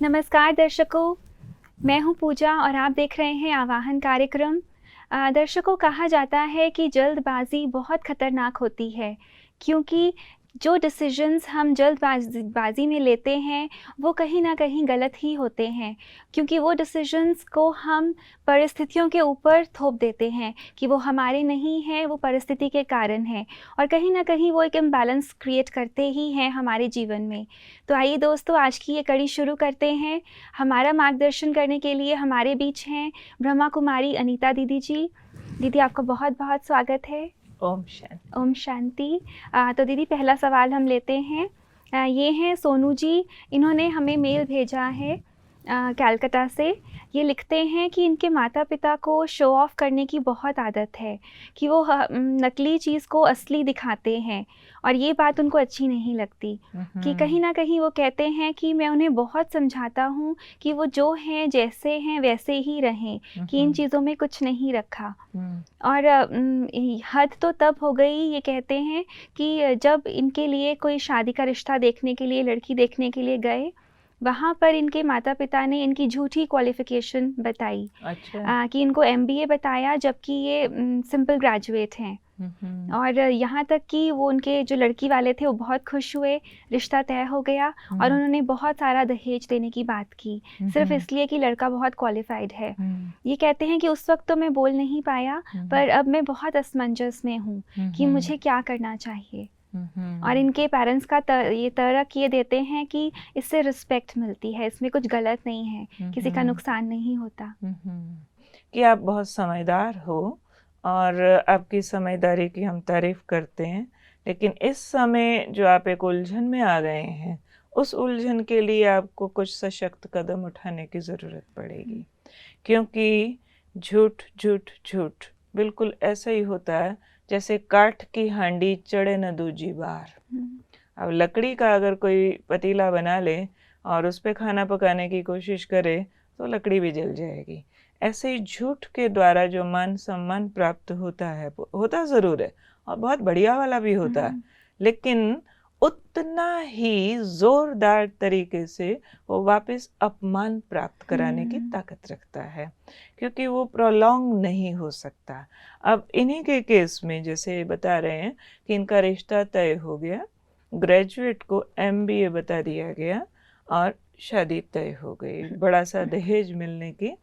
नमस्कार दर्शकों, मैं हूं पूजा और आप देख रहे हैं आवाहन कार्यक्रम। दर्शकों, कहा जाता है कि जल्दबाजी बहुत खतरनाक होती है, क्योंकि जो डिसीजंस हम जल्दबाजी में लेते हैं वो कहीं ना कहीं गलत ही होते हैं, क्योंकि वो डिसीजंस को हम परिस्थितियों के ऊपर थोप देते हैं कि वो हमारे नहीं हैं, वो परिस्थिति के कारण हैं और कहीं ना कहीं वो एक इम्बैलेंस क्रिएट करते ही हैं हमारे जीवन में। तो आइए दोस्तों, आज की ये कड़ी शुरू करते हैं। हमारा मार्गदर्शन करने के लिए हमारे बीच हैं ब्रह्मा कुमारी अनीता दीदी जी। दीदी, आपका बहुत बहुत स्वागत है। ओम शांति। ओम शांति। तो दीदी, पहला सवाल हम लेते हैं। ये हैं सोनू जी। इन्होंने हमें मेल भेजा है कलकत्ता से। ये लिखते हैं कि इनके माता पिता को शो ऑफ करने की बहुत आदत है, कि वो नकली चीज़ को असली दिखाते हैं और ये बात उनको अच्छी नहीं लगती। कि कहीं ना कहीं वो कहते हैं कि मैं उन्हें बहुत समझाता हूँ कि वो जो हैं जैसे हैं वैसे ही रहें, कि इन चीज़ों में कुछ नहीं रखा। और हद तो तब हो गई, ये कहते हैं कि जब इनके लिए कोई शादी का रिश्ता देखने के लिए, लड़की देखने के लिए गए, वहाँ पर इनके माता पिता ने इनकी झूठी क्वालिफ़िकेशन बताई। अच्छा। कि इनको एमबीए बताया, जबकि ये सिंपल ग्रेजुएट हैं। और यहाँ तक कि वो उनके जो लड़की वाले थे वो बहुत खुश हुए, रिश्ता तय हो गया और उन्होंने बहुत सारा दहेज देने की बात की, सिर्फ इसलिए कि लड़का बहुत क्वालिफाइड है। ये कहते हैं कि उस वक्त तो मैं बोल नहीं पाया, पर अब मैं बहुत असमंजस में हूँ कि मुझे क्या करना चाहिए। और इनके पेरेंट्स का ये तर्क ये देते हैं कि इससे रिस्पेक्ट मिलती है, इसमें कुछ गलत नहीं है, किसी का नुकसान नहीं होता। कि आप बहुत समझदार हो और आपकी समझदारी की हम तारीफ करते हैं, लेकिन इस समय जो आप एक उलझन में आ गए हैं, उस उलझन के लिए आपको कुछ सशक्त कदम उठाने की ज़रूरत पड़ेगी। क्योंकि झूठ झूठ झूठ बिल्कुल ऐसा ही होता है जैसे काठ की हांडी चढ़े न दूजी बार। अब लकड़ी का अगर कोई पतीला बना ले और उस पर खाना पकाने की कोशिश करे तो लकड़ी भी जल जाएगी। ऐसे ही झूठ के द्वारा जो मान सम्मान प्राप्त होता है, होता ज़रूर है और बहुत बढ़िया वाला भी होता है, लेकिन उतना ही ज़ोरदार तरीके से वो वापस अपमान प्राप्त कराने की ताकत रखता है, क्योंकि वो प्रोलॉन्ग नहीं हो सकता। अब इन्हीं के केस में जैसे बता रहे हैं कि इनका रिश्ता तय हो गया, ग्रेजुएट को एमबीए बता दिया गया और शादी तय हो गई, बड़ा सा दहेज मिलने की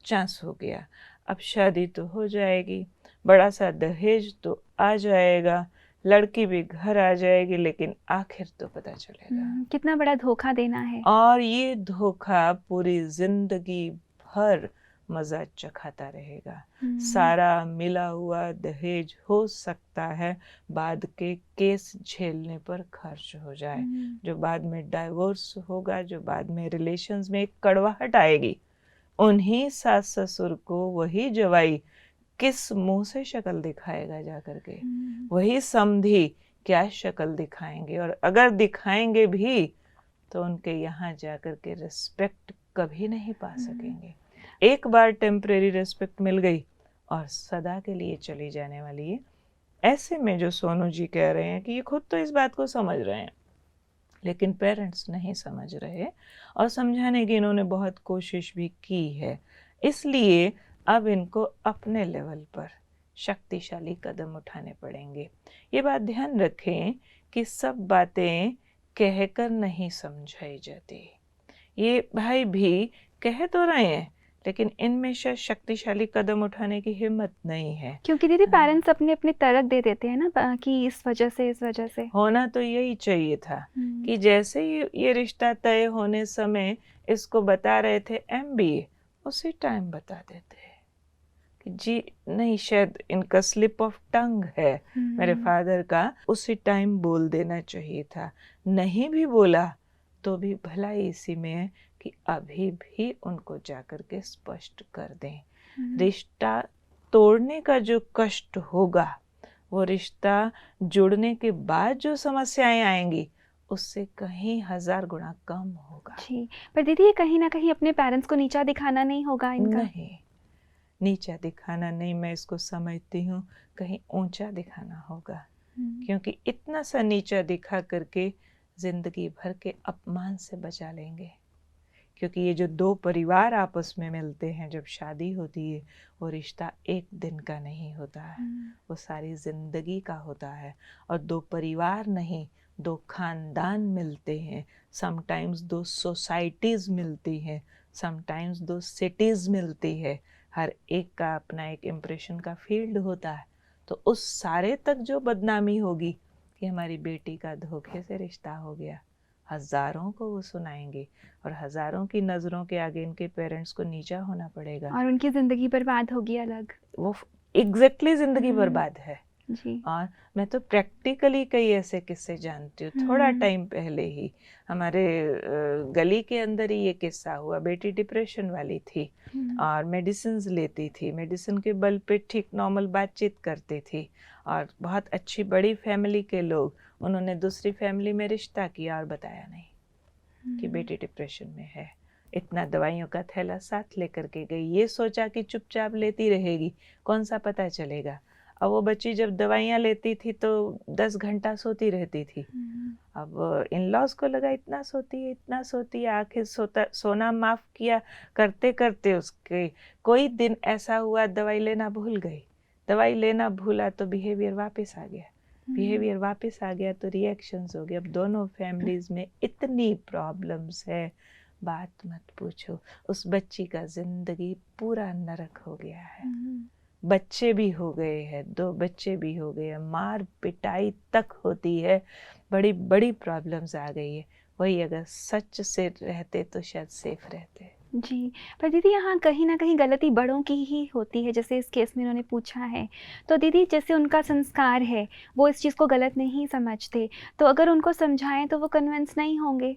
चांस हो गया। अब शादी तो हो जाएगी, बड़ा सा दहेज तो आ जाएगा, लड़की भी घर आ जाएगी, लेकिन आखिर तो पता चलेगा। कितना बड़ा धोखा देना है। और ये धोखा पूरी जिंदगी भर मजा चखाता रहेगा। सारा मिला हुआ दहेज हो सकता है बाद के केस झेलने पर खर्च हो जाए, जो बाद में डाइवोर्स होगा, जो बाद में रिलेशंस में एक कड़वाहट आएगी। उन्हीं सास ससुर को वही जवाई किस मुंह से शक्ल दिखाएगा जा करके, वही समधी क्या शक्ल दिखाएंगे, और अगर दिखाएंगे भी तो उनके यहाँ जाकर के रिस्पेक्ट कभी नहीं पा सकेंगे। एक बार टेम्परेरी रिस्पेक्ट मिल गई और सदा के लिए चली जाने वाली है। ऐसे में जो सोनू जी कह रहे हैं कि ये खुद तो इस बात को समझ रहे हैं, लेकिन पेरेंट्स नहीं समझ रहे, और समझाने की इन्होंने बहुत कोशिश भी की है, इसलिए अब इनको अपने लेवल पर शक्तिशाली कदम उठाने पड़ेंगे। ये बात ध्यान रखें कि सब बातें कहकर नहीं समझाई जाती। ये भाई भी कह तो रहे हैं, लेकिन इनमें शायद शक्तिशाली कदम उठाने की हिम्मत नहीं है, क्योंकि दीदी पेरेंट्स अपने अपने तर्क दे देते हैं ना, कि इस वजह से होना तो यही चाहिए था कि जैसे ही ये रिश्ता तय होने समय इसको बता रहे थे एमबीए, उसी टाइम बता देते कि जी नहीं, शायद इनका स्लिप ऑफ टंग है मेरे फादर का, उसी टाइम बोल देना चाहिए था। नहीं भी बोला तो भी भलाई इसी में है कि अभी भी उनको जाकर के स्पष्ट कर दें। रिश्ता तोड़ने का जो कष्ट होगा, वो रिश्ता जुड़ने के बाद जो समस्याएं आएंगी उससे कहीं 1000 गुना कम होगा। जी, पर दीदी ये कहीं ना कहीं अपने पेरेंट्स को नीचा दिखाना नहीं होगा इनका? नहीं, नीचा दिखाना नहीं, मैं इसको समझती हूँ कहीं ऊंचा दिखाना होगा, क्योंकि इतना सा नीचा दिखा करके जिंदगी भर के अपमान से बचा लेंगे। क्योंकि ये जो दो परिवार आपस में मिलते हैं जब शादी होती है, वो रिश्ता एक दिन का नहीं होता है, वो सारी ज़िंदगी का होता है। और दो परिवार नहीं, दो खानदान मिलते हैं, समटाइम्स दो सोसाइटीज़ मिलती हैं, समटाइम्स दो सिटीज़ मिलती है। हर एक का अपना एक इम्प्रेशन का फील्ड होता है। तो उस सारे तक जो बदनामी होगी कि हमारी बेटी का धोखे से रिश्ता हो गया, हज़ारों को वो सुनाएंगे और हज़ारों की नज़रों के आगे इनके पेरेंट्स को नीचा होना पड़ेगा और उनकी ज़िंदगी बर्बाद होगी अलग। वो एग्जैक्टली ज़िंदगी बर्बाद है। जी। और मैं तो प्रैक्टिकली कई ऐसे किस्से जानती हूँ। थोड़ा टाइम पहले ही हमारे गली के अंदर ही ये किस्सा हुआ। बेटी डिप्रेशन वाली थी और मेडिसिन्स लेती थी, मेडिसिन के बल पे ठीक नॉर्मल बातचीत करती थी और बहुत अच्छी बड़ी फैमिली के लोग, उन्होंने दूसरी फैमिली में रिश्ता किया और बताया नहीं कि बेटी डिप्रेशन में है। इतना दवाइयों का थैला साथ लेकर के गई, ये सोचा कि चुपचाप लेती रहेगी, कौन सा पता चलेगा। अब वो बच्ची जब दवाइयाँ लेती थी तो 10 घंटा सोती रहती थी। अब इन लॉज को लगा इतना सोती है, आखिर सोना माफ़ किया करते करते उसके कोई दिन ऐसा हुआ दवाई लेना भूल गई। दवाई लेना भूला तो बिहेवियर वापस आ गया, तो रिएक्शंस हो गए। अब दोनों फैमिलीज़ में इतनी प्रॉब्लम्स है, बात मत पूछो। उस बच्ची का ज़िंदगी पूरा नरक हो गया है। बच्चे भी हो गए हैं, 2 बच्चे भी हो गए हैं, मार पिटाई तक होती है, बड़ी बड़ी प्रॉब्लम्स आ गई है। वही अगर सच से रहते तो शायद सेफ रहते। जी, पर दीदी यहाँ कहीं न कहीं गलती बड़ों की ही होती है, जैसे इस केस में उन्होंने पूछा है। तो दीदी जैसे उनका संस्कार है, वो इस चीज़ को गलत नहीं समझते, तो अगर उनको समझाएँ तो वो कन्विंस नहीं होंगे?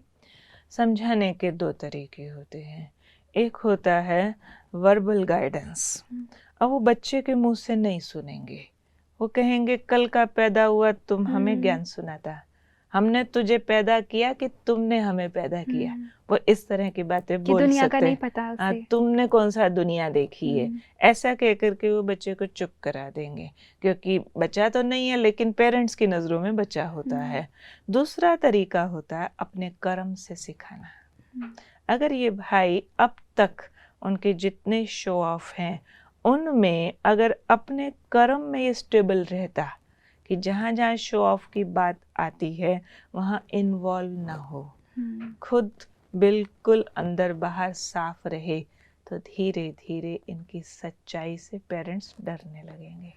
समझाने के 2 तरीके होते हैं। एक होता है वर्बल गाइडेंस। अब वो बच्चे के मुंह से नहीं सुनेंगे, वो कहेंगे कल का पैदा हुआ तुम हमें ज्ञान सुनाता, हमने तुझे पैदा किया कि तुमने हमें पैदा किया। वो इस तरह की बातें कि बोल दुनिया का सकते नहीं हैं। पता हाँ, उसे। तुमने कौन सा दुनिया देखी है, ऐसा कह करके वो बच्चे को चुप करा देंगे, क्योंकि बच्चा तो नहीं है लेकिन पेरेंट्स की नज़रों में बच्चा होता है। दूसरा तरीका होता है अपने कर्म से सिखाना। अगर ये भाई अब तक उनके जितने शो ऑफ हैं उनमें अगर अपने कर्म में ये स्टेबल रहता कि जहाँ जहाँ शो ऑफ की बात आती है वहाँ इन्वॉल्व ना हो, खुद बिल्कुल अंदर बाहर साफ रहे, तो धीरे धीरे इनकी सच्चाई से पेरेंट्स डरने लगेंगे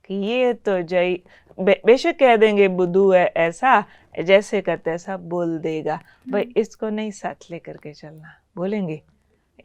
कि ये तो बेशक कह देंगे बुद्धू है, ऐसा जैसे का तैसा बोल देगा, भाई इसको नहीं साथ लेकर के चलना, बोलेंगे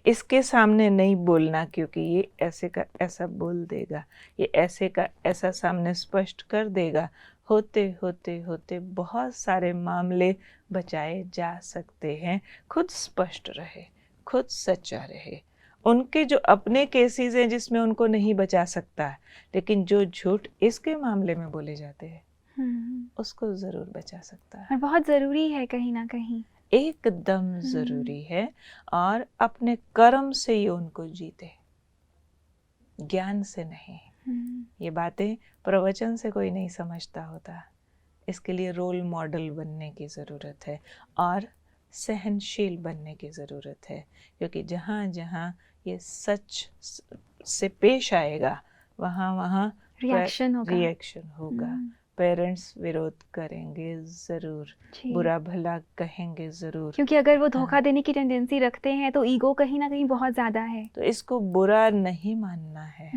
इसके सामने नहीं बोलना क्योंकि ये ऐसे का ऐसा बोल देगा, ये ऐसे का ऐसा सामने स्पष्ट कर देगा। होते होते होते बहुत सारे मामले बचाए जा सकते हैं। खुद स्पष्ट रहे, खुद सच्चा रहे। उनके जो अपने केसेस हैं जिसमें उनको नहीं बचा सकता है, लेकिन जो झूठ इसके मामले में बोले जाते हैं उसको ज़रूर बचा सकता है। और बहुत ज़रूरी है कहीं ना कहीं, एकदम ज़रूरी है। और अपने कर्म से ही उनको जीते, ज्ञान से नहीं। ये बातें प्रवचन से कोई नहीं समझता होता। इसके लिए रोल मॉडल बनने की ज़रूरत है और सहनशील बनने की ज़रूरत है, क्योंकि जहाँ जहाँ ये सच से पेश आएगा वहाँ वहाँ रिएक्शन होगा। पेरेंट्स विरोध करेंगे ज़रूर, बुरा भला कहेंगे ज़रूर, क्योंकि अगर वो धोखा देने की टेंडेंसी रखते हैं तो ईगो कहीं ना कहीं बहुत ज़्यादा है। तो इसको बुरा नहीं मानना है,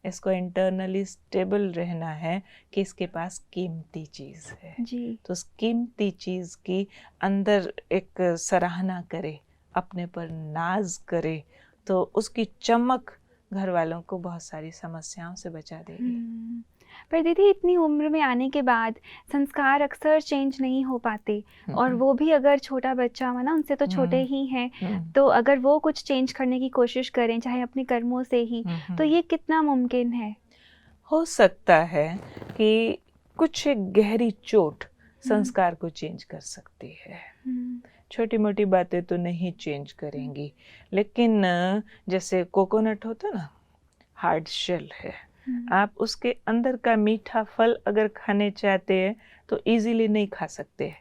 इसको इंटरनली स्टेबल रहना है कि इसके पास कीमती चीज़ है जी। तो उस कीमती चीज़ की अंदर एक सराहना करे, अपने पर नाज करे, तो उसकी चमक घर वालों को बहुत सारी समस्याओं से बचा देगी। पर दीदी इतनी उम्र में आने के बाद संस्कार अक्सर चेंज नहीं हो पाते, और वो भी अगर छोटा बच्चा हो ना, उनसे तो छोटे ही हैं, तो अगर वो कुछ चेंज करने की कोशिश करें चाहे अपने कर्मों से ही, तो ये कितना मुमकिन है? हो सकता है कि कुछ एक गहरी चोट संस्कार को चेंज कर सकती है। छोटी मोटी बातें तो नहीं चेंज करेंगी, लेकिन जैसे कोकोनट होता ना, हार्ड शेल है, आप उसके अंदर का मीठा फल अगर खाने चाहते हैं तो इजीली नहीं खा सकते।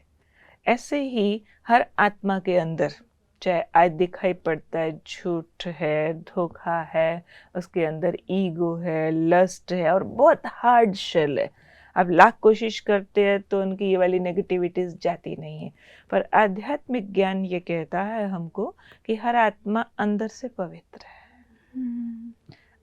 ऐसे ही हर आत्मा के अंदर चाहे आज दिखाई पड़ता है झूठ है, धोखा है, उसके अंदर ईगो है, लस्ट है और बहुत हार्ड शेल है। आप लाख कोशिश करते हैं तो उनकी ये वाली नेगेटिविटीज जाती नहीं है। पर आध्यात्मिक ज्ञान ये कहता है हमको कि हर आत्मा अंदर से पवित्र है,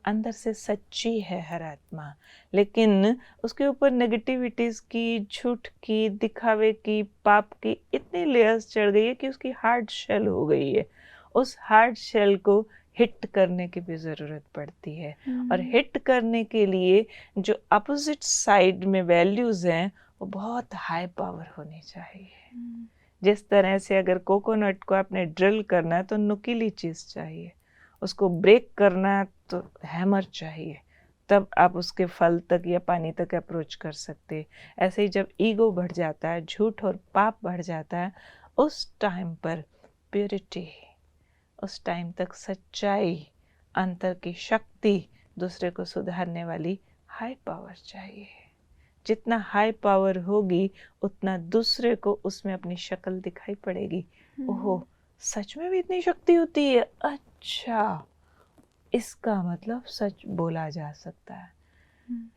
अंदर से सच्ची है हर आत्मा, लेकिन उसके ऊपर नेगेटिविटीज की, झूठ की, दिखावे की, पाप की इतनी लेयर्स चढ़ गई है कि उसकी हार्ड शेल हो गई है। उस हार्ड शेल को हिट करने की भी ज़रूरत पड़ती है। और हिट करने के लिए जो अपोजिट साइड में वैल्यूज़ हैं वो बहुत हाई पावर होनी चाहिए। जिस तरह से अगर कोकोनट को आपने ड्रिल करना है तो नुकीली चीज़ चाहिए, उसको ब्रेक करना तो हैमर चाहिए, तब आप उसके फल तक या पानी तक अप्रोच कर सकते। ऐसे ही जब ईगो बढ़ जाता है, झूठ और पाप बढ़ जाता है, उस टाइम पर प्योरिटी, उस टाइम तक सच्चाई, अंतर की शक्ति, दूसरे को सुधारने वाली हाई पावर चाहिए। जितना हाई पावर होगी उतना दूसरे को उसमें अपनी शक्ल दिखाई पड़ेगी। ओहो, सच में भी इतनी शक्ति होती है, अच्छा इसका मतलब सच बोला जा सकता है।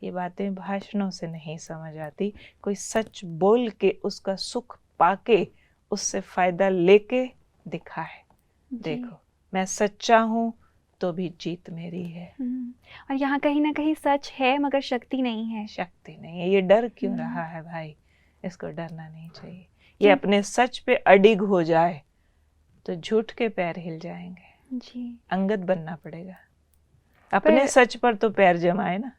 ये बातें भाषणों से नहीं समझ आती, कोई सच बोल के उसका सुख पाके उससे फायदा लेके दिखाए, देखो मैं सच्चा हूँ तो भी जीत मेरी है। और यहाँ कहीं ना कहीं सच है मगर शक्ति नहीं है। शक्ति नहीं है, ये डर क्यों रहा है भाई? इसको डरना नहीं चाहिए। ये अपने सच पे अडिग हो जाए तो झूठ के पैर हिल जाएंगे जी। अंगद बनना पड़ेगा, अपने सच पर तो पैर जमाए ना।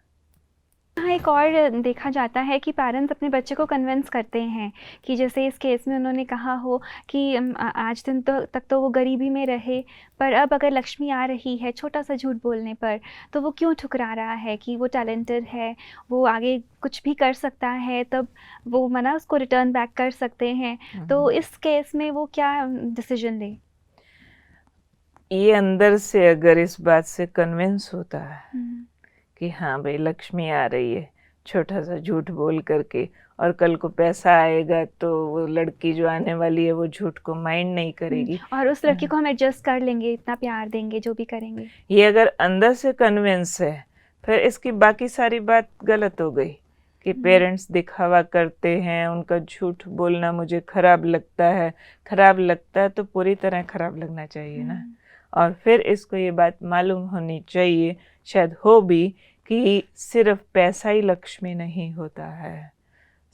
हाँ, एक और देखा जाता है कि पेरेंट्स अपने बच्चे को कन्विंस करते हैं कि जैसे इस केस में उन्होंने कहा हो कि आज दिन तक तो वो गरीबी में रहे, पर अब अगर लक्ष्मी आ रही है छोटा सा झूठ बोलने पर तो वो क्यों ठुकरा रहा है कि वो टैलेंटेड है, वो आगे कुछ भी कर सकता है, तब वो मना उसको रिटर्न बैक कर सकते हैं। तो इस केस में वो क्या डिसीजन ले? ये अंदर से अगर इस बात से कन्विंस होता है कि हाँ भाई लक्ष्मी आ रही है, छोटा सा झूठ बोल करके, और कल को पैसा आएगा तो वो लड़की जो आने वाली है वो झूठ को माइंड नहीं करेगी और उस लड़की को हम एडजस्ट कर लेंगे, इतना प्यार देंगे, जो भी करेंगे। ये अगर अंदर से कन्विंस है, फिर इसकी बाकी सारी बात गलत हो गई कि पेरेंट्स दिखावा करते हैं, उनका झूठ बोलना मुझे खराब लगता है। खराब लगता है तो पूरी तरह खराब लगना चाहिए ना। और फिर इसको ये बात मालूम होनी चाहिए, शायद हो भी, कि सिर्फ पैसा ही लक्ष्मी नहीं होता है।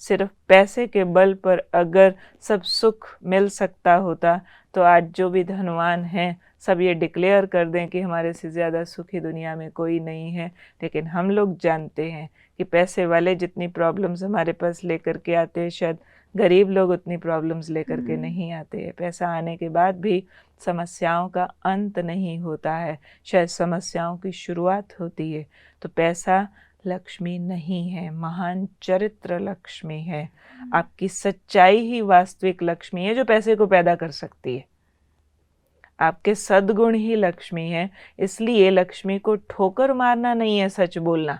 सिर्फ पैसे के बल पर अगर सब सुख मिल सकता होता तो आज जो भी धनवान हैं सब ये डिक्लेयर कर दें कि हमारे से ज़्यादा सुखी दुनिया में कोई नहीं है। लेकिन हम लोग जानते हैं कि पैसे वाले जितनी प्रॉब्लम्स हमारे पास लेकर के आते हैं, शायद गरीब लोग उतनी प्रॉब्लम्स लेकर के नहीं आते हैं। पैसा आने के बाद भी समस्याओं का अंत नहीं होता है, शायद समस्याओं की शुरुआत होती है। तो पैसा लक्ष्मी नहीं है, महान चरित्र लक्ष्मी है। आपकी सच्चाई ही वास्तविक लक्ष्मी है जो पैसे को पैदा कर सकती है। आपके सद्गुण ही लक्ष्मी है। इसलिए लक्ष्मी को ठोकर मारना नहीं है सच बोलना,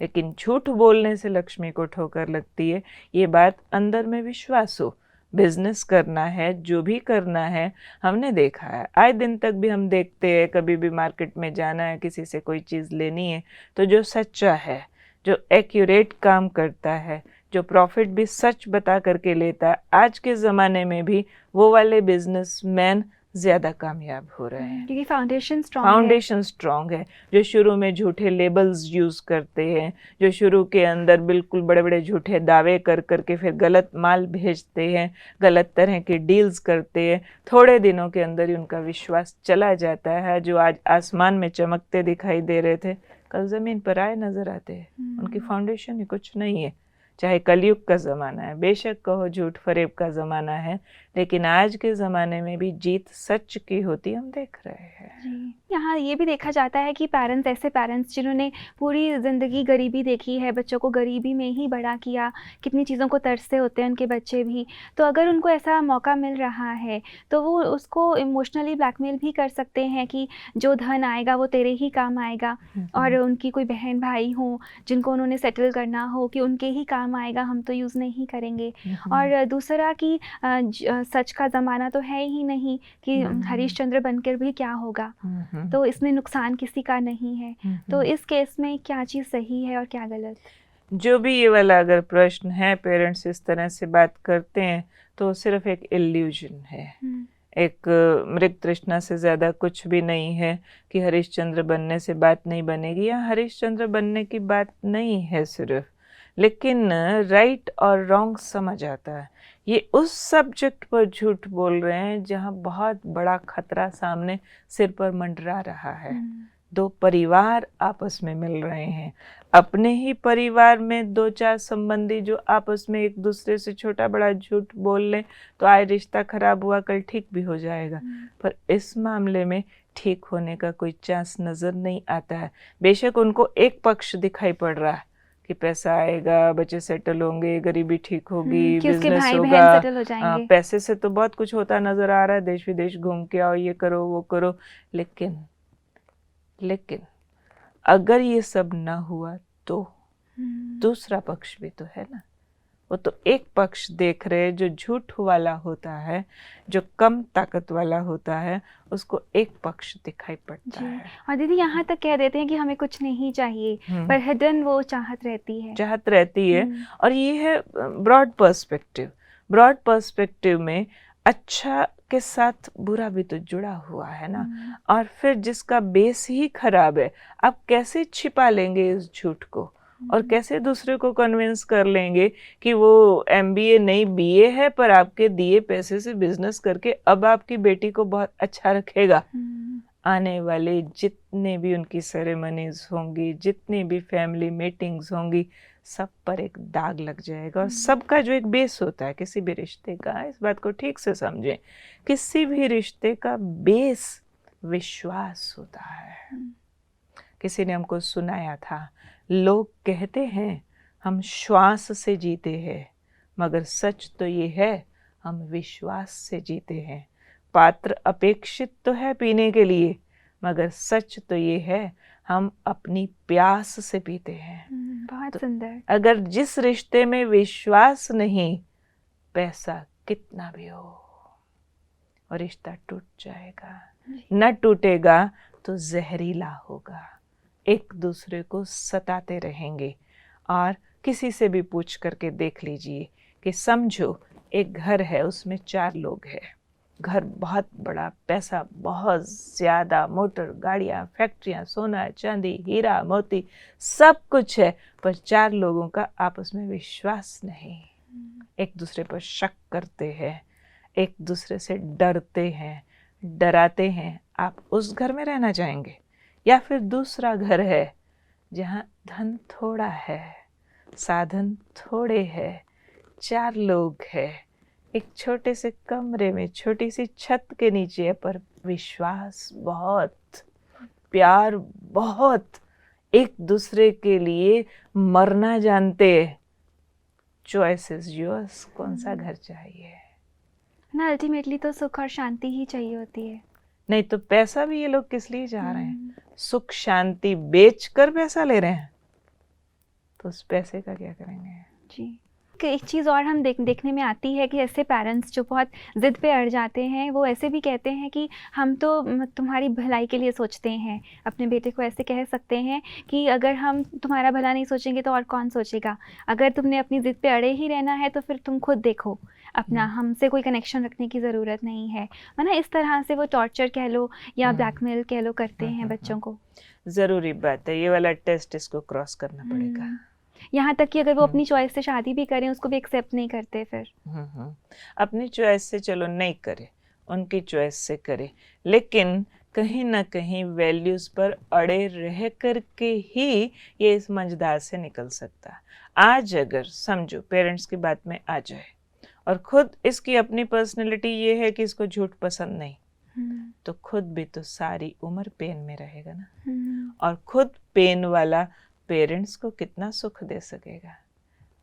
लेकिन झूठ बोलने से लक्ष्मी को ठोकर लगती है। ये बात अंदर में विश्वास हो। बिजनेस करना है, जो भी करना है, हमने देखा है, आए दिन तक भी हम देखते हैं, कभी भी मार्केट में जाना है, किसी से कोई चीज़ लेनी है, तो जो सच्चा है, जो एक्यूरेट काम करता है, जो प्रॉफिट भी सच बता करके लेता है, आज के ज़माने में भी वो वाले बिजनेसमैन ज़्यादा कामयाब हो रहे हैं क्योंकि फाउंडेशन स्ट्रॉन्ग है। जो शुरू में झूठे लेबल्स यूज़ करते हैं, जो शुरू के अंदर बिल्कुल बड़े बड़े झूठे दावे कर करके फिर गलत माल भेजते हैं, गलत तरह के डील्स करते हैं, थोड़े दिनों के अंदर ही उनका विश्वास चला जाता है। जो आज आसमान में चमकते दिखाई दे रहे थे, कल ज़मीन पर आए नज़र आते हैं। उनकी फाउंडेशन ही कुछ नहीं है। चाहे कलयुग का ज़माना है, बेशक कहो झूठ फरेब का ज़माना है, लेकिन आज के ज़माने में भी जीत सच की होती हम देख रहे हैं। यहाँ ये भी देखा जाता है कि पेरेंट्स, ऐसे पेरेंट्स जिन्होंने पूरी ज़िंदगी गरीबी देखी है, बच्चों को गरीबी में ही बड़ा किया, कितनी चीज़ों को तरसते होते हैं उनके बच्चे भी, तो अगर उनको ऐसा मौका मिल रहा है तो वो उसको इमोशनली ब्लैकमेल भी कर सकते हैं कि जो धन आएगा वो तेरे ही काम आएगा। और उनकी कोई बहन भाई हो जिनको उन्होंने सेटल करना हो कि उनके ही काम काम आएगा हम तो यूज़ नहीं करेंगे। और दूसरा कि सच का ज़माना तो है ही नहीं कि हरीशचंद्र बनकर भी क्या होगा, तो इसमें नुकसान किसी का नहीं है। तो इस केस में क्या चीज़ सही है और क्या गलत? जो भी ये वाला अगर प्रश्न है, पेरेंट्स इस तरह से बात करते हैं तो सिर्फ एक इल्यूजन है, एक मृग तृष्णा से ज़्यादा कुछ भी नहीं है कि हरिश्चंद्र बनने से बात नहीं बनेगी, या हरिश्चंद्र बनने की बात नहीं है सिर्फ, लेकिन राइट और रॉन्ग समझ आता है। ये उस सब्जेक्ट पर झूठ बोल रहे हैं जहाँ बहुत बड़ा खतरा सामने सिर पर मंडरा रहा है। दो परिवार आपस में मिल रहे हैं, अपने ही परिवार में दो चार संबंधी जो आपस में एक दूसरे से छोटा बड़ा झूठ बोल लें तो आज रिश्ता खराब हुआ कल ठीक भी हो जाएगा, पर इस मामले में ठीक होने का कोई चांस नज़र नहीं आता है। बेशक उनको एक पक्ष दिखाई पड़ रहा है कि पैसा आएगा, बच्चे सेटल होंगे, गरीबी ठीक होगी, बिजनेस होगा, पैसे से तो बहुत कुछ होता नज़र आ रहा है, देश विदेश घूम के आओ, ये करो वो करो, लेकिन अगर ये सब ना हुआ तो दूसरा पक्ष भी तो है ना। वो तो एक पक्ष देख रहे, जो झूठ वाला होता है, जो कम ताकत वाला होता है, उसको एक पक्ष दिखाई पड़ता है। और दीदी यहाँ तक कह देते हैं कि हमें कुछ नहीं चाहिए, पर हिडन वो चाहत रहती है। और ये है ब्रॉड पर्सपेक्टिव में अच्छा के साथ बुरा भी तो जुड़ा हुआ है ना। और फिर जिसका बेस ही खराब है, आप कैसे छिपा लेंगे इस झूठ को, और कैसे दूसरे को कन्विंस कर लेंगे कि वो MBA नहीं BA है, पर आपके दिए पैसे से बिजनेस करके अब आपकी बेटी को बहुत अच्छा रखेगा। आने वाले जितने भी उनकी सेरेमनीज होंगी, जितनी भी फैमिली मीटिंग्स होंगी, सब पर एक दाग लग जाएगा। और सबका जो एक बेस होता है किसी भी रिश्ते का, इस बात को ठीक से समझें, किसी भी रिश्ते का बेस विश्वास होता है। किसी ने हमको सुनाया था, लोग कहते हैं हम श्वास से जीते हैं, मगर सच तो ये है हम विश्वास से जीते हैं। पात्र अपेक्षित तो है पीने के लिए, मगर सच तो ये है हम अपनी प्यास से पीते हैं। बहुत सुंदर। अगर जिस रिश्ते में विश्वास नहीं, पैसा कितना भी हो, और रिश्ता टूट जाएगा। न टूटेगा तो जहरीला होगा, एक दूसरे को सताते रहेंगे। और किसी से भी पूछ करके देख लीजिए कि समझो एक घर है, उसमें 4 लोग हैं, घर बहुत बड़ा, पैसा बहुत ज़्यादा, मोटर गाड़ियाँ, फैक्ट्रियाँ, सोना चांदी, हीरा मोती सब कुछ है, पर 4 लोगों का आपस में विश्वास नहीं, एक दूसरे पर शक करते हैं, एक दूसरे से डरते हैं, डराते हैं। आप उस घर में रहना चाहेंगे? या फिर दूसरा घर है जहाँ धन थोड़ा है, साधन थोड़े हैं, 4 लोग हैं, एक छोटे से कमरे में, छोटी सी छत के नीचे, पर विश्वास बहुत, प्यार बहुत, एक दूसरे के लिए मरना जानते। चॉइस इज योर्स, कौन सा घर चाहिए ना। अल्टीमेटली तो सुख और शांति ही चाहिए होती है। नहीं तो पैसा भी ये लोग किस लिए चाह रहे हैं? सुख शांति बेचकर पैसा ले रहे हैं, तो उस पैसे का क्या करेंगे? जी, एक चीज़ और हम देखने में आती है कि ऐसे पेरेंट्स जो बहुत ज़िद पे अड़ जाते हैं, वो ऐसे भी कहते हैं कि हम तो तुम्हारी भलाई के लिए सोचते हैं। अपने बेटे को ऐसे कह सकते हैं कि अगर हम तुम्हारा भला नहीं सोचेंगे तो और कौन सोचेगा? अगर तुमने अपनी ज़िद पे अड़े ही रहना है तो फिर तुम खुद देखो अपना, हमसे कोई कनेक्शन रखने की ज़रूरत नहीं है। ना इस तरह से वो टॉर्चर कह लो या ब्लैकमेल कह लो करते हैं बच्चों को। ज़रूरी बात है, ये वाला टेस्ट इसको क्रॉस करना पड़ेगा। यहाँ तक कि अगर वो अपनी चॉइस से शादी भी करें, उसको भी एक्सेप्ट नहीं करते फिर। अपनी चॉइस से चलो नहीं करे, उनकी चॉइस से करे, लेकिन कहीं ना कहीं वैल्यूज़ पर अड़े रह करके ही ये इस मंझधार से निकल सकता है। आज अगर समझो पेरेंट्स की बात में आ जाए और खुद इसकी अपनी पर्सनैलिटी ये है कि इसको झूठ पसंद नहीं, तो खुद भी तो सारी उम्र पेन में रहेगा ना। और खुद पेन वाला पेरेंट्स को कितना सुख दे सकेगा?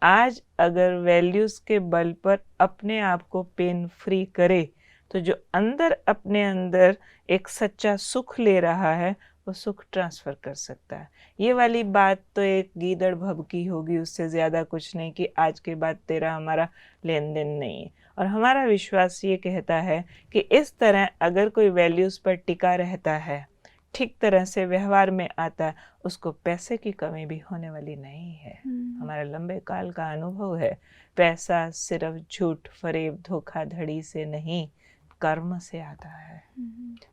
आज अगर वैल्यूज़ के बल पर अपने आप को पेन फ्री करे, तो जो अंदर अपने अंदर एक सच्चा सुख ले रहा है, वो सुख ट्रांसफ़र कर सकता है। ये वाली बात तो एक गीदड़ भभकी होगी, उससे ज़्यादा कुछ नहीं, कि आज के बाद तेरा हमारा लेन देन नहीं है। और हमारा विश्वास ये कहता है कि इस तरह अगर कोई वैल्यूज़ पर टिका रहता है, ठीक तरह से व्यवहार में आता है, उसको पैसे की कमी भी होने वाली नहीं है। हमारा लंबे काल का अनुभव है, पैसा सिर्फ झूठ, फरेब, धोखाधड़ी से नहीं, कर्म से आता है।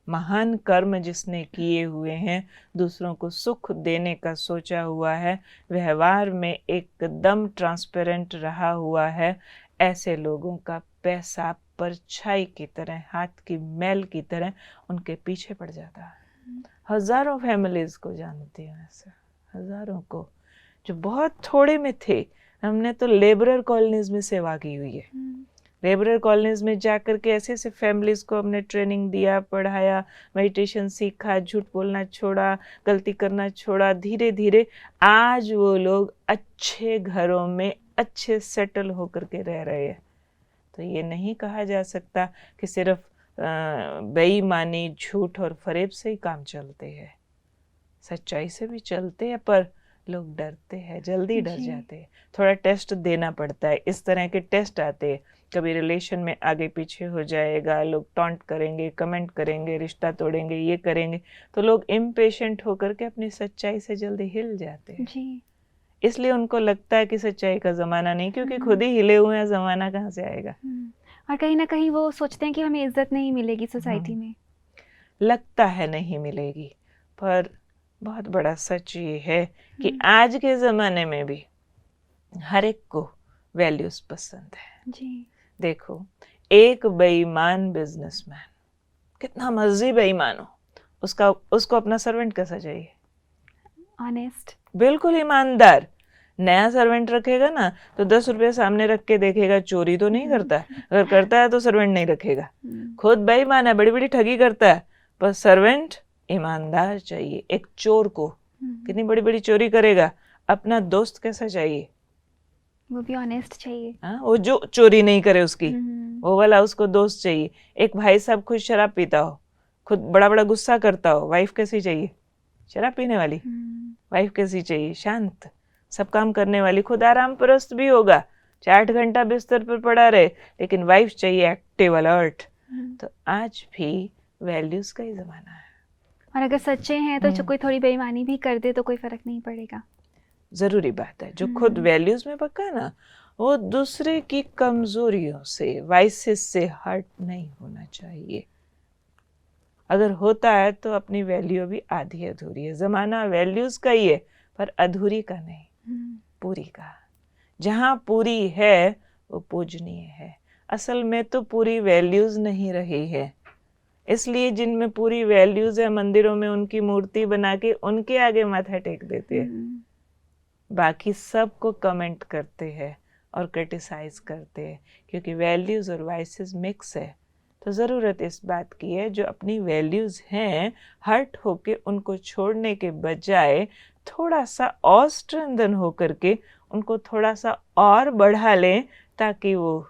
महान कर्म जिसने किए हुए हैं, दूसरों को सुख देने का सोचा हुआ है, व्यवहार में एकदम ट्रांसपेरेंट रहा हुआ है, ऐसे लोगों का पैसा परछाई की तरह, हाथ की मैल की तरह उनके पीछे पड़ जाता है। हजारों फैमिलीज को जानती हूँ ऐसे, हजारों को, जो बहुत थोड़े में थे। हमने तो लेबरर कॉलोनीज में सेवा की हुई है। लेबरर कॉलोनीज में जाकर के ऐसे ऐसे फैमिलीज को हमने ट्रेनिंग दिया, पढ़ाया, मेडिटेशन सीखा, झूठ बोलना छोड़ा, गलती करना छोड़ा। धीरे धीरे आज वो लोग अच्छे घरों में अच्छे सेटल होकर के रह रहे हैं। तो ये नहीं कहा जा सकता कि सिर्फ बेईमानी, झूठ और फरेब से ही काम चलते हैं। सच्चाई से भी चलते हैं, पर लोग डरते हैं, जल्दी डर जाते हैं। थोड़ा टेस्ट देना पड़ता है। इस तरह के टेस्ट आते हैं, कभी रिलेशन में आगे पीछे हो जाएगा, लोग टॉन्ट करेंगे, कमेंट करेंगे, रिश्ता तोड़ेंगे, ये करेंगे, तो लोग इम्पेशेंट होकर के अपनी सच्चाई से जल्दी हिल जाते हैं जी। इसलिए उनको लगता है कि सच्चाई का ज़माना नहीं, क्योंकि खुद ही हिले हुए हैं, ज़माना कहाँ से आएगा। और कहीं ना कहीं वो सोचते हैं कि हमें इज्जत नहीं मिलेगी सोसाइटी में। लगता है नहीं मिलेगी, पर बहुत बड़ा सच ये है कि आज के ज़माने में भी हर एक को वैल्यूज पसंद है जी। देखो, एक बेईमान बिजनेसमैन, कितना मर्जी बेईमान हो, उसको अपना सर्वेंट कैसा चाहिए? ऑनेस्ट, बिल्कुल ईमानदार। नया सर्वेंट रखेगा ना तो 10 रुपये सामने रख के देखेगा, चोरी तो नहीं करता है, अगर करता है तो सर्वेंट नहीं रखेगा। खुद बेईमान है, बड़ी बड़ी ठगी करता है, पर सर्वेंट ईमानदार चाहिए। एक चोर को कितनी बड़ी बड़ी चोरी करेगा, अपना दोस्त कैसा चाहिए? वो भी ऑनेस्ट चाहिए। वो जो चोरी नहीं करे उसकी, वो वाला उसको दोस्त चाहिए। एक भाई साहब खुद शराब पीता हो, खुद बड़ा बड़ा गुस्सा करता हो, वाइफ कैसी चाहिए? शराब पीने वाली। वाइफ कैसी चाहिए? शांत, सब काम करने वाली, खुद आराम परस्त भी होगा, 8 घंटा बिस्तर पर पड़ा रहे, लेकिन वाइफ चाहिए एक्टिव, अलर्ट। तो आज भी वैल्यूज का ही जमाना है। और अगर सच्चे हैं तो कोई थोड़ी बेईमानी भी कर दे तो कोई फर्क नहीं पड़ेगा। जरूरी बात है, जो खुद वैल्यूज में पक्का ना, वो दूसरे की कमजोरियों से, वाइसेस से हर्ट नहीं होना चाहिए। अगर होता है तो अपनी वैल्यू भी आधी अधूरी है। जमाना वैल्यूज का ही है, पर अधूरी का नहीं, पूरी का। जहाँ पूरी है वो पूजनीय है। असल में तो पूरी वैल्यूज नहीं रही है, इसलिए जिनमें पूरी वैल्यूज है, मंदिरों में उनकी मूर्ति बना के उनके आगे माथा टेक देते हैं। बाकी सबको कमेंट करते हैं और क्रिटिसाइज करते हैं, क्योंकि वैल्यूज और वाइसेस मिक्स है। तो ज़रूरत इस बात की है, जो अपनी वैल्यूज हैं, हर्ट होके उनको छोड़ने के बजाय थोड़ा सा और स्ट्रेंथन होकर के उनको थोड़ा सा और बढ़ा लें, ताकि वो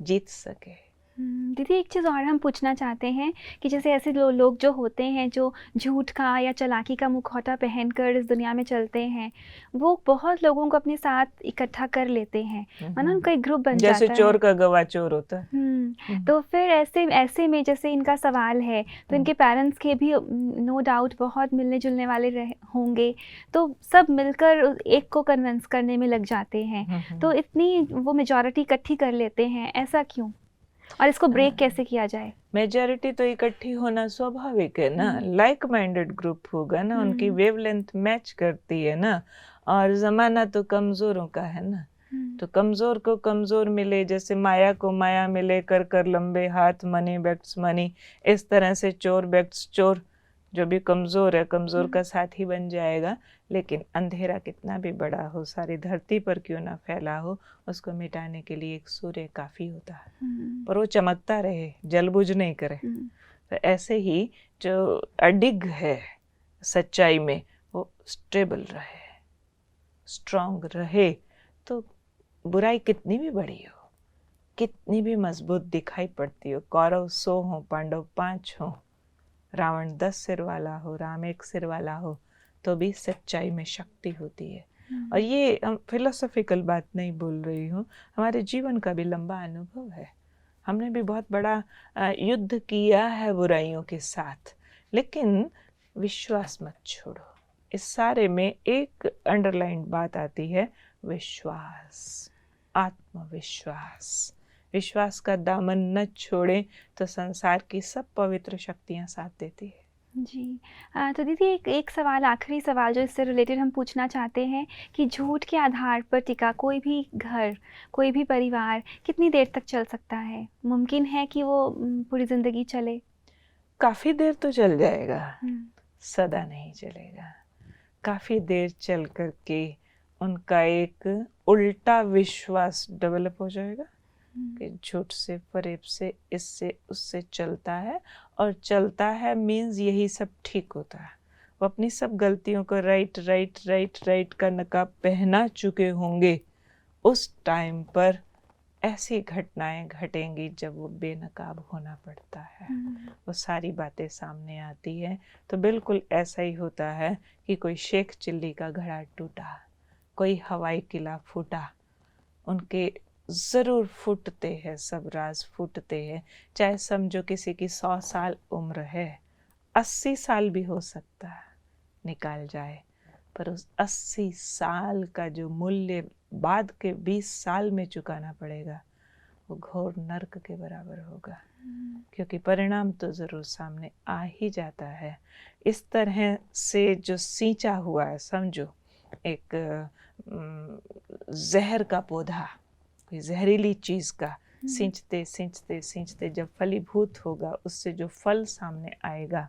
जीत सके। दीदी, एक चीज़ और हम पूछना चाहते हैं कि जैसे ऐसे लोग जो होते हैं, जो झूठ का या चालाकी का मुखौटा पहनकर इस दुनिया में चलते हैं, वो बहुत लोगों को अपने साथ इकट्ठा कर लेते हैं, मानो उनका एक ग्रुप बन जाता है, जैसे चोर का गवाह चोर होता है। तो फिर ऐसे में जैसे इनका सवाल है, तो इनके पेरेंट्स के भी नो डाउट बहुत मिलने जुलने वाले होंगे, तो सब मिलकर एक को कन्विंस करने में लग जाते हैं, तो इतनी वो मेजॉरिटी इकट्ठी कर लेते हैं, ऐसा क्यों? और इसको ब्रेक कैसे किया जाए? मेजॉरिटी तो इकट्ठी होना स्वाभाविक है ना, लाइक माइंडेड ग्रुप होगा ना, उनकी वेवलेंथ मैच करती है ना। और जमाना तो कमजोरों का है ना, तो कमजोर को कमजोर मिले, जैसे माया को माया मिले, कर कर लंबे हाथ, मनी बेक्स मनी, इस तरह से चोर बेक्स चोर। जो भी कमजोर है, कमजोर का साथ ही बन जाएगा। लेकिन अंधेरा कितना भी बड़ा हो, सारी धरती पर क्यों ना फैला हो, उसको मिटाने के लिए एक सूर्य काफी होता है, पर वो चमकता रहे, जलबुझ नहीं करे। तो ऐसे ही जो अडिग है सच्चाई में, वो स्टेबल रहे, स्ट्रांग रहे, तो बुराई कितनी भी बड़ी हो, कितनी भी मजबूत दिखाई पड़ती हो, कौरव 100 हो, पांडव 5 हो, रावण 10 सिर वाला हो, राम 1 सिर वाला हो, तो भी सच्चाई में शक्ति होती है। और ये हम फिलोसॉफिकल बात नहीं बोल रही हूँ, हमारे जीवन का भी लंबा अनुभव है। हमने भी बहुत बड़ा युद्ध किया है बुराइयों के साथ, लेकिन विश्वास मत छोड़ो। इस सारे में एक अंडरलाइन बात आती है, विश्वास, आत्मविश्वास। विश्वास का दामन न छोड़े तो संसार की सब पवित्र शक्तियाँ साथ देती है। जी। तो दीदी एक सवाल, आखिरी सवाल जो इससे रिलेटेड हम पूछना चाहते हैं कि झूठ के आधार पर टिका कोई भी घर, कोई भी परिवार कितनी देर तक चल सकता है? मुमकिन है कि वो पूरी ज़िंदगी चले? काफ़ी देर तो चल जाएगा, सदा नहीं चलेगा। काफ़ी देर चल करके उनका एक उल्टा विश्वास डेवलप हो जाएगा कि झूठ से, फरेब से, इससे उससे चलता है, और चलता है मीन्स यही सब ठीक होता है। वो अपनी सब गलतियों को राइट का नकाब पहना चुके होंगे। उस टाइम पर ऐसी घटनाएं घटेंगी जब वो बेनकाब होना पड़ता है, वो सारी बातें सामने आती है। तो बिल्कुल ऐसा ही होता है कि कोई शेख चिल्ली का घड़ा टूटा, कोई हवाई किला फूटा, उनके ज़रूर फूटते हैं, सब राज फूटते हैं। चाहे समझो किसी की 100 साल उम्र है, 80 साल भी हो सकता है निकाल जाए, पर उस 80 साल का जो मूल्य बाद के 20 साल में चुकाना पड़ेगा, वो घोर नर्क के बराबर होगा, क्योंकि परिणाम तो ज़रूर सामने आ ही जाता है। इस तरह से जो सींचा हुआ है, समझो एक जहर का पौधा, कोई जहरीली चीज़ का सींचते जब फलीभूत होगा, उससे जो फल सामने आएगा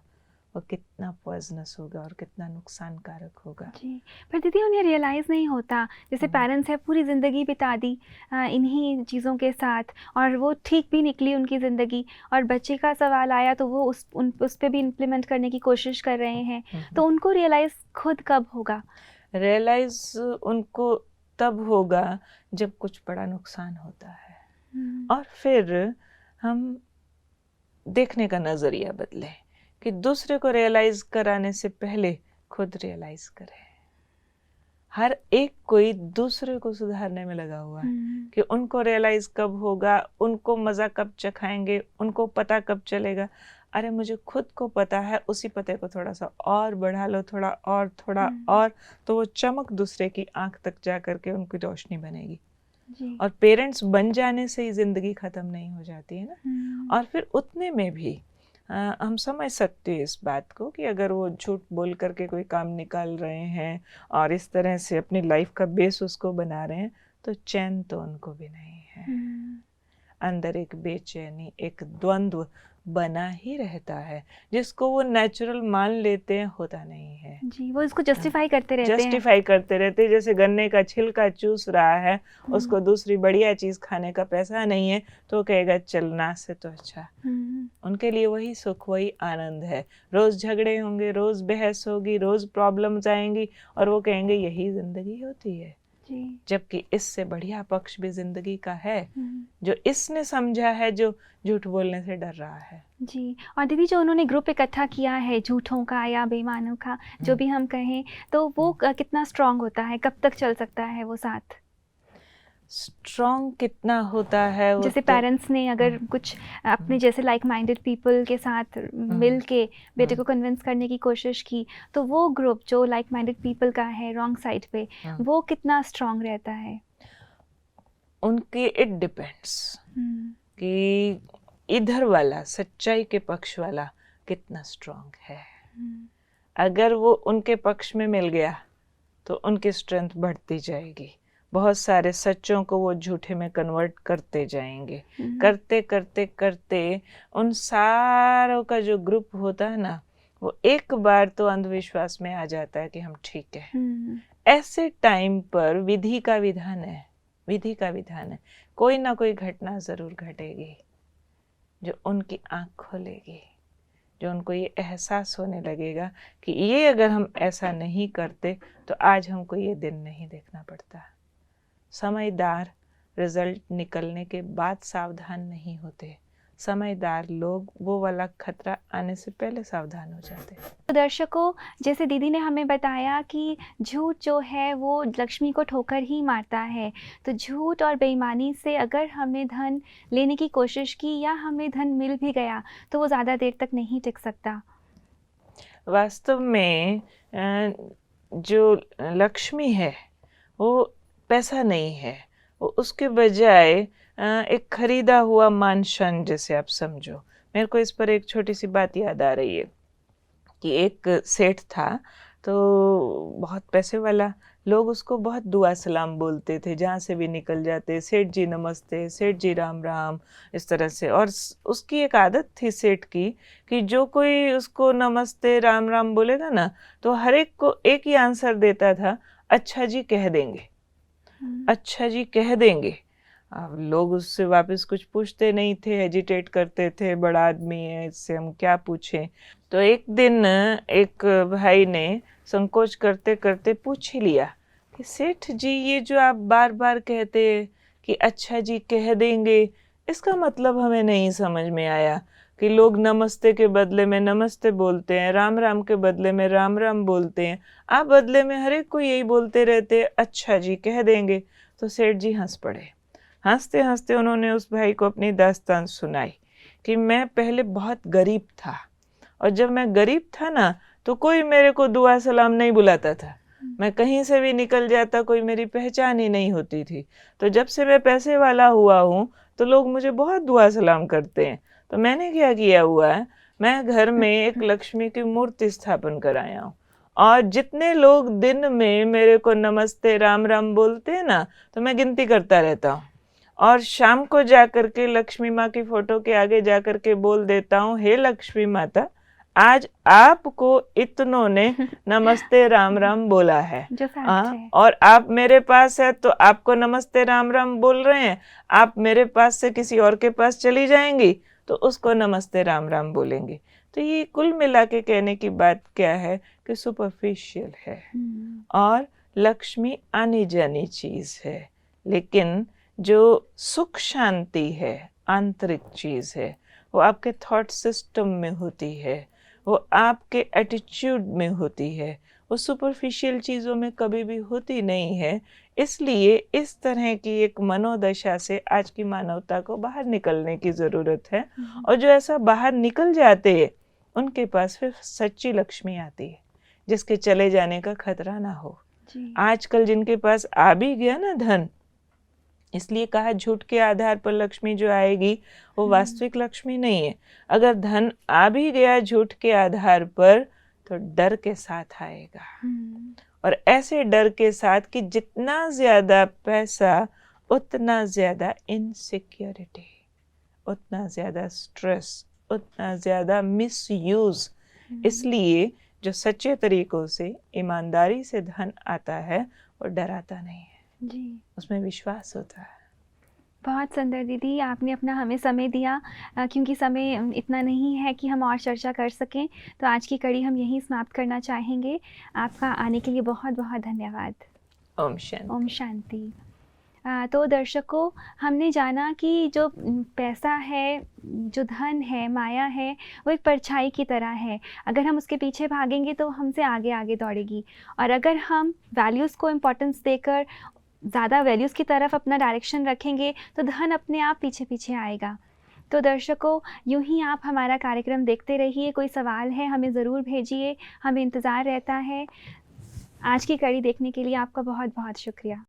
वो कितना पॉइजनस होगा और कितना नुकसानकारक होगा। जी, पर दीदी उन्हें रियलाइज़ नहीं होता। जैसे पेरेंट्स है, पूरी ज़िंदगी बिता दी इन्हीं चीज़ों के साथ, और वो ठीक भी निकली उनकी ज़िंदगी, और बच्चे का सवाल आया तो वो उस पे भी इम्प्लीमेंट करने की कोशिश कर रहे हैं। तो उनको रियलाइज़ खुद कब होगा? रियलाइज़ उनको तब होगा जब कुछ बड़ा नुकसान होता है, और फिर हम देखने का नज़रिया बदलें कि दूसरे को रियलाइज़ कराने से पहले खुद रियलाइज़ करें। हर एक कोई दूसरे को सुधारने में लगा हुआ है कि उनको रियलाइज़ कब होगा, उनको मज़ा कब चखाएंगे, उनको पता कब चलेगा। अरे मुझे खुद को पता है, उसी पते को थोड़ा सा और बढ़ा लो, थोड़ा और, तो वो चमक दूसरे की आंख तक जा करके उनकी रोशनी बनेगी। और पेरेंट्स बन जाने से ही ज़िंदगी ख़त्म नहीं हो जाती है ना। और फिर उतने में भी हम समझ सकते हैं इस बात को कि अगर वो झूठ बोल करके कोई काम निकाल रहे हैं और इस तरह से अपनी लाइफ का बेस उसको बना रहे हैं, तो चैन तो उनको भी नहीं है। अंदर एक बेचैनी, एक द्वंद्व बना ही रहता है, जिसको वो नेचुरल मान लेते हैं, होता नहीं है। जी, वो इसको जस्टिफाई करते रहते हैं। जैसे गन्ने का छिलका चूस रहा है, उसको दूसरी बढ़िया चीज खाने का पैसा नहीं है, तो कहेगा चलना से तो अच्छा। उनके लिए वही सुख, वही आनंद है। रोज झगड़े होंगे, रोज बहस होगी, रोज प्रॉब्लम्स आएंगी, और वो कहेंगे यही जिंदगी होती है। जबकि इससे बढ़िया पक्ष भी जिंदगी का है, जो इसने समझा है, जो झूठ बोलने से डर रहा है। जी। और दीदी जो उन्होंने ग्रुप इकट्ठा किया है झूठों का या बेईमानों का, जो भी हम कहें, तो वो कितना स्ट्रांग होता है, कब तक चल सकता है वो साथ? स्ट्रॉन्ग कितना होता है वो, जैसे पेरेंट्स ने अगर कुछ अपने जैसे लाइक माइंडेड पीपल के साथ मिल के बेटे को कन्विंस करने की कोशिश की, तो वो ग्रुप जो लाइक माइंडेड पीपल का है रॉन्ग साइड पे, वो कितना स्ट्रांग रहता है? उनके इट डिपेंड्स कि इधर वाला, सच्चाई के पक्ष वाला कितना स्ट्रांग है। अगर वो उनके पक्ष में मिल गया तो उनकी स्ट्रेंथ बढ़ती जाएगी, बहुत सारे सच्चों को वो झूठे में कन्वर्ट करते जाएंगे। करते करते करते उन सारों का जो ग्रुप होता है ना, वो एक बार तो अंधविश्वास में आ जाता है कि हम ठीक है। ऐसे टाइम पर विधि का विधान है, विधि का विधान है, कोई ना कोई घटना जरूर घटेगी जो उनकी आंख खोलेगी, जो उनको ये एहसास होने लगेगा कि ये अगर हम ऐसा नहीं करते तो आज हमको ये दिन नहीं देखना पड़ता। समझदार रिजल्ट निकलने के बाद सावधान नहीं होते, समझदार लोग वो वाला खतरा आने से पहले सावधान हो जाते हैं। तो दर्शकों, जैसे दीदी ने हमें बताया कि झूठ जो है वो लक्ष्मी को ठोकर ही मारता है। तो झूठ और बेईमानी से अगर हमने धन लेने की कोशिश की या हमें धन मिल भी गया तो वो ज़्यादा देर तक नहीं टिक सकता। वास्तव में जो लक्ष्मी है वो पैसा नहीं है, वो उसके बजाय एक खरीदा हुआ मान शन, जैसे आप समझो। मेरे को इस पर एक छोटी सी बात याद आ रही है कि एक सेठ था, तो बहुत पैसे वाला, लोग उसको बहुत दुआ सलाम बोलते थे, जहाँ से भी निकल जाते, सेठ जी नमस्ते, सेठ जी राम राम, इस तरह से। और उसकी एक आदत थी सेठ की कि जो कोई उसको नमस्ते राम राम बोलेगा ना, तो हर एक को एक ही आंसर देता था, अच्छा जी कह देंगे, अच्छा जी कह देंगे। अब लोग उससे वापस कुछ पूछते नहीं थे, हेजिटेट करते थे, बड़ा आदमी है, इससे हम क्या पूछें। तो एक दिन एक भाई ने संकोच करते करते पूछ ही लिया कि सेठ जी, ये जो आप बार बार कहते हैं कि अच्छा जी कह देंगे, इसका मतलब हमें नहीं समझ में आया कि लोग नमस्ते के बदले में नमस्ते बोलते हैं, राम राम के बदले में राम राम बोलते हैं, आप बदले में हर एक को यही बोलते रहते हैं, अच्छा जी कह देंगे। तो सेठ जी हंस पड़े। हंसते हंसते उन्होंने उस भाई को अपनी दास्तान सुनाई कि मैं पहले बहुत गरीब था, और जब मैं गरीब था ना, तो कोई मेरे को दुआ सलाम नहीं बुलाता था, मैं कहीं से भी निकल जाता, कोई मेरी पहचान ही नहीं होती थी। तो जब से मैं पैसे वाला हुआ हूँ तो लोग मुझे बहुत दुआ सलाम करते हैं। तो मैंने क्या किया हुआ है, मैं घर में एक लक्ष्मी की मूर्ति स्थापन कराया हूँ, और जितने लोग दिन में मेरे को नमस्ते राम राम बोलते हैं ना, तो मैं गिनती करता रहता हूँ, और शाम को जाकर के लक्ष्मी माँ की फोटो के आगे जाकर के बोल देता हूँ, हे लक्ष्मी माता, आज आपको इतनों ने नमस्ते राम राम बोला है, जो फैक्ट है। और आप मेरे पास है तो आपको नमस्ते राम राम बोल रहे हैं, आप मेरे पास से किसी और के पास चली जाएंगी तो उसको नमस्ते राम राम बोलेंगे। तो ये कुल मिला के कहने की बात क्या है कि सुपरफिशियल है, और लक्ष्मी आनी जानी चीज है, लेकिन जो सुख शांति है, आंतरिक चीज है, वो आपके थॉट सिस्टम में होती है, वो आपके एटीट्यूड में होती है, वो सुपरफिशियल चीज़ों में कभी भी होती नहीं है। इसलिए इस तरह की एक मनोदशा से आज की मानवता को बाहर निकलने की ज़रूरत है, और जो ऐसा बाहर निकल जाते हैं उनके पास फिर सच्ची लक्ष्मी आती है, जिसके चले जाने का खतरा ना हो। आजकल जिनके पास आ भी गया ना धन, इसलिए कहा झूठ के आधार पर लक्ष्मी जो आएगी वो वास्तविक लक्ष्मी नहीं है। अगर धन आ भी गया झूठ के आधार पर तो डर के साथ आएगा, और ऐसे डर के साथ कि जितना ज्यादा पैसा उतना ज्यादा इनसिक्योरिटी, उतना ज्यादा स्ट्रेस, उतना ज्यादा मिसयूज। इसलिए जो सच्चे तरीकों से ईमानदारी से धन आता है वो डराता नहीं है जी, उसमें विश्वास होता है। बहुत सुंदर दीदी, आपने अपना हमें समय दिया, क्योंकि समय इतना नहीं है कि हम और चर्चा कर सकें, तो आज की कड़ी हम यहीं समाप्त करना चाहेंगे। आपका आने के लिए बहुत बहुत धन्यवाद। ओम शांति। ओम शांति। तो दर्शकों, हमने जाना कि जो पैसा है, जो धन है, माया है, वो एक परछाई की तरह है। अगर हम उसके पीछे भागेंगे तो हमसे आगे आगे दौड़ेगी, और अगर हम वैल्यूज़ को इम्पोर्टेंस देकर ज़्यादा वैल्यूज़ की तरफ अपना डायरेक्शन रखेंगे तो धन अपने आप पीछे पीछे आएगा। तो दर्शकों, यूं ही आप हमारा कार्यक्रम देखते रहिए। कोई सवाल है हमें ज़रूर भेजिए, हमें इंतज़ार रहता है। आज की कड़ी देखने के लिए आपका बहुत बहुत शुक्रिया।